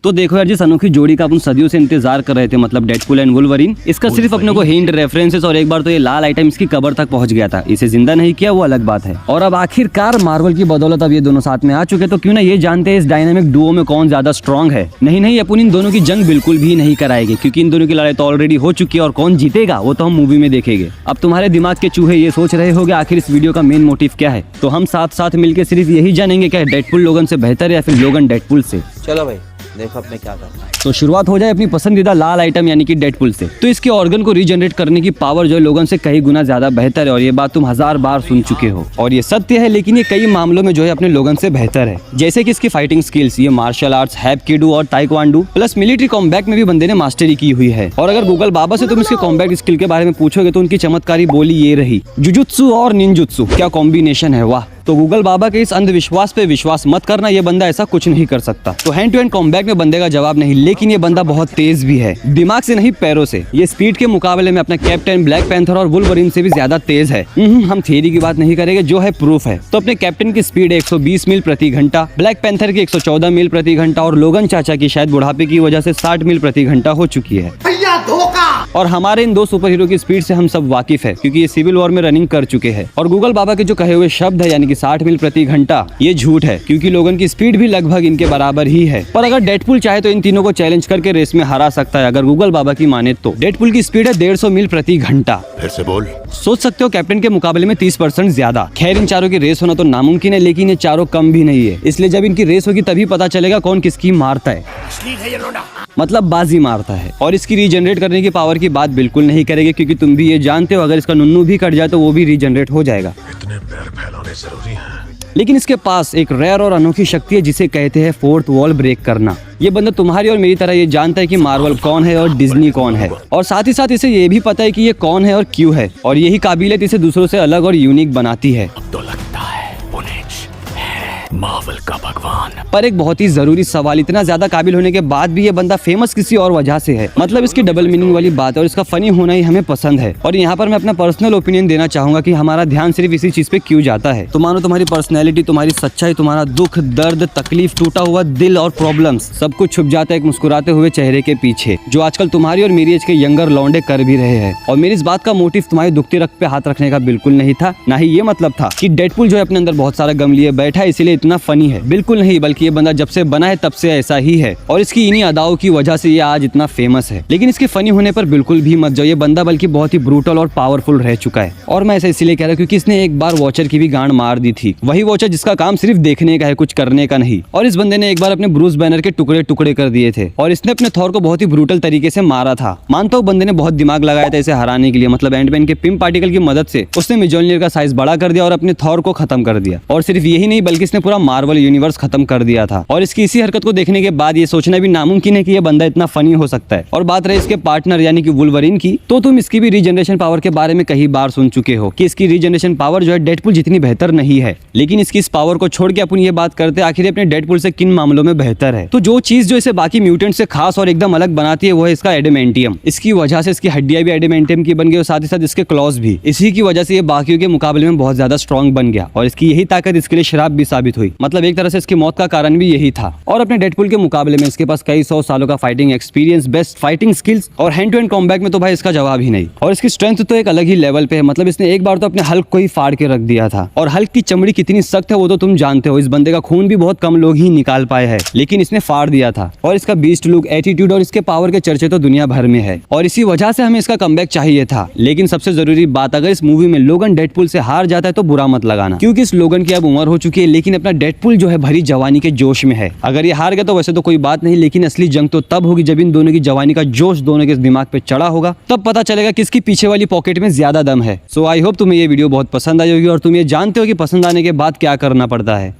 तो देखो यार, जिस अनोखी जोड़ी का अपन सदियों से इंतजार कर रहे थे, मतलब डेडपुल एंड वुल्वरीन, इसका सिर्फ अपने को हिंट, रेफरेंसेस और एक बार तो ये लाल आइटम इसकी कबर तक पहुंच गया था। इसे जिंदा नहीं किया वो अलग बात है। और अब आखिरकार मार्वल की बदौलत अब ये दोनों साथ में आ चुके, तो क्यों ना ये जानते हैं इस डायनामिक डुओ में कौन ज्यादा स्ट्रॉन्ग है। नहीं, अपन इन दोनों की जंग बिल्कुल भी नहीं कराएंगे, क्योंकि इन दोनों की लड़ाई तो ऑलरेडी हो चुकी है और कौन जीतेगा वो तो हम मूवी में देखेंगे। अब तुम्हारे दिमाग के चूहे ये सोच रहे होंगे आखिर इस वीडियो का मेन मोटिव क्या है, तो हम साथ मिलकर सिर्फ यही जानेंगे क्या डेडपुल लोगन से बेहतर है या फिर लोगन डेडपुल से। चलो भाई देखो अपने क्या करना है। तो शुरुआत हो जाए अपनी पसंदीदा लाल आइटम यानी कि डेडपुल से। तो इसके ऑर्गन को रीजनरेट करने की पावर जो है लोगन से कई गुना ज्यादा बेहतर है, और ये बात तुम 1000 बार सुन चुके हो और ये सत्य है। लेकिन ये कई मामलों में जो है अपने लोगन से बेहतर है, जैसे कि इसकी फाइटिंग स्किल्स, ये मार्शल आर्ट्स, हैप्किडो और ताइक्वांडो प्लस मिलिट्री कॉम्बैट में भी बंदे ने मास्टरी की हुई है। और अगर गूगल बाबा से तुम इसके कॉम्बैट स्किल के बारे में पूछोगे तो उनकी चमत्कारी बोली ये रही, जुजुत्सु और निंजुत्सु, क्या कॉम्बिनेशन है, वाह। तो गूगल बाबा के इस अंधविश्वास पे विश्वास मत करना, ये बंदा ऐसा कुछ नहीं कर सकता। तो हैंड टू हैंड कॉम्बैट में बंदे का जवाब नहीं, लेकिन ये बंदा बहुत तेज भी है, दिमाग से नहीं पैरों से। ये स्पीड के मुकाबले में अपना कैप्टन, ब्लैक पैंथर और वुल्वरीन से भी ज्यादा तेज है। हम थियरी की बात नहीं करेंगे, जो है प्रूफ है। तो अपने कैप्टन की स्पीड 120 मील प्रति घंटा, ब्लैक पैंथर की 114 मील प्रति घंटा और लोगन चाचा की शायद बुढ़ापे की वजह से 60 मील प्रति घंटा हो चुकी है। और हमारे इन दो सुपर हीरो की स्पीड से हम सब वाकिफ है, क्योंकि ये सिविल वॉर में रनिंग कर चुके हैं। और गूगल बाबा के जो कहे हुए शब्द है यानी कि 60 मील प्रति घंटा, ये झूठ है, क्योंकि लोगन की स्पीड भी लगभग इनके बराबर ही है। पर अगर डेडपुल चाहे तो इन तीनों को चैलेंज करके रेस में हरा सकता है। अगर गूगल बाबा की माने तो डेडपुल की स्पीड है 150 मील प्रति घंटा। फिर से बोल। सोच सकते हो कैप्टन के मुकाबले में 30% ज्यादा। खैर इन चारों की रेस होना तो नामुमकिन है, लेकिन ये चारों कम भी नहीं है। इसलिए जब इनकी रेस होगी तभी पता चलेगा कौन किसकी मारता है, मतलब बाजी मारता है। और इसकी रीजनरेट करने की पावर की बात बिल्कुल नहीं करेंगे, क्योंकि तुम भी ये जानते हो अगर इसका नुन्नू भी कट जाए तो वो भी रीजनरेट हो जाएगा। इतने पैर फैलाने जरूरी है। लेकिन इसके पास एक रेयर और अनोखी शक्ति है जिसे कहते हैं फोर्थ वॉल ब्रेक करना। ये बंदा तुम्हारी और मेरी तरह ये जानता है कि मार्वल कौन है और डिज्नी कौन है, और साथ ही साथ इसे ये भी पता है कि ये कौन है और क्यों है, और यही काबिलियत इसे दूसरों से अलग और यूनिक बनाती है। तो लगता है मार्वल का भगवान। पर एक बहुत ही जरूरी सवाल, इतना ज्यादा काबिल होने के बाद भी ये बंदा फेमस किसी और वजह से है, मतलब इसकी डबल मीनिंग वाली बात है और इसका फनी होना ही हमें पसंद है। और यहाँ पर मैं अपना पर्सनल ओपिनियन देना चाहूंगा कि हमारा ध्यान सिर्फ इसी चीज पे क्यों जाता है। तो मानो तुम्हारी पर्सनैलिटी, तुम्हारी सच्चाई, तुम्हारा दुख, दर्द, तकलीफ, टूटा हुआ दिल और प्रॉब्लम्स सब कुछ छुप जाता है एक मुस्कुराते हुए चेहरे के पीछे, जो आजकल तुम्हारी और मेरी एज के यंगर लौंडे कर भी रहे हैं। और मेरी इस बात का मोटिव तुम्हारी दुखती रख पे हाथ रखने का बिल्कुल नहीं था, ना ही ये मतलब था कि डेडपुल जो है अपने अंदर बहुत सारा गम लिए बैठा है इसीलिए इतना फनी है, बिल्कुल नहीं। बल्कि ये बंदा जब से बना है तब से ऐसा ही है, और इसकी इन्हीं अदाओं की वजह से ये आज इतना फेमस है। लेकिन इसके फनी होने पर बिल्कुल भी मत जाओ, ये बंदा बल्कि बहुत ही ब्रूटल और पावरफुल रह चुका है। और मैं ऐसा इसलिए कह रहा हूँ क्योंकि इसने एक बार वॉचर की भी गांड मार दी थी, वही वॉचर जिसका काम सिर्फ देखने का है, कुछ करने का नहीं। और इस बंदे ने एक बार अपने ब्रूस बैनर के टुकड़े टुकड़े कर दिए थे, और इसने अपने थॉर को बहुत ही ब्रूटल तरीके से मारा था। मानता हूँ बंदे ने बहुत दिमाग लगाया था इसे हराने के लिए, मतलब एंटमैन के पिम पार्टिकल की मदद से उसने मिजोल्नियर का साइज बड़ा कर दिया और अपने थॉर को खत्म कर दिया। और सिर्फ यही नहीं बल्कि इसने पूरा मार्वल यूनिवर्स खत्म कर दिया था। और इसकी इसी हरकत को देखने के बाद ये सोचना भी नामुमकिन है कि ये बंदा इतना फनी हो सकता है। और बात रही इसके पार्टनर यानी कि वुल्वरीन की, तो तुम इसकी भी रीजनरेशन पावर के बारे में कई बार सुन चुके हो कि इसकी रीजनरेशन पावर जो है डेडपुल जितनी बेहतर नहीं है। लेकिन इसकी इस पावर को छोड़ के अपन ये बात करते हैं आखिर अपने डेडपुल से किन मामलों में बेहतर है। तो जो चीज जो इसे बाकी म्यूटेंट से खास और एकदम अलग बनाती है वो है इसका एडेमेंटियम। इसकी वजह से इसकी हड्डियां भी एडेमेंटियम की बन गई और साथ ही साथ इसके क्लॉज भी। इसी की वजह से ये बाकियों के मुकाबले में बहुत ज्यादा स्ट्रॉन्ग बन गया, और इसकी यही ताकत इसके लिए शराब भी साबित हुई, मतलब एक तरह से इसकी मौत का कारण भी यही था। और अपने डेडपुल के मुकाबले में इसके पास कई 100 सालों का fighting experience, best fighting skills और हैंड टू हैंड कॉम्बैट में तो भाई इसका जवाब ही नहीं। और इसकी स्ट्रेंथ तो एक अलग ही लेवल पे है, मतलब इसने एक बार तो अपने हल्क को ही फाड़ के रख दिया था। और हल्क की चमड़ी कितनी सख्त है वो तो तुम जानते हो, इस बंदे का खून भी बहुत कम लोग ही निकाल पाए हैं, लेकिन इसने फाड़ दिया था। और इसका बीस्ट लुक, एटीट्यूड और इसके पावर के चर्चे तो दुनिया भर में है, और इसी वजह से हमें इसका कमबैक चाहिए था। लेकिन सबसे जरूरी बात, अगर इस मूवी में लोगन डेडपुल से हार जाता है तो बुरा मत लगाना, क्योंकि इस लोगन की अब उम्र हो चुकी है, लेकिन अपना डेडपुल जो है भरी जवानी के जोश में है। अगर ये हार गया तो वैसे तो कोई बात नहीं, लेकिन असली जंग तो तब होगी जब इन दोनों की जवानी का जोश दोनों के दिमाग पे चढ़ा होगा, तब पता चलेगा किसकी पीछे वाली पॉकेट में ज्यादा दम है। सो आई होप तुम्हें ये वीडियो बहुत पसंद आई होगी, और तुम ये जानते हो कि पसंद आने के बाद क्या करना पड़ता है।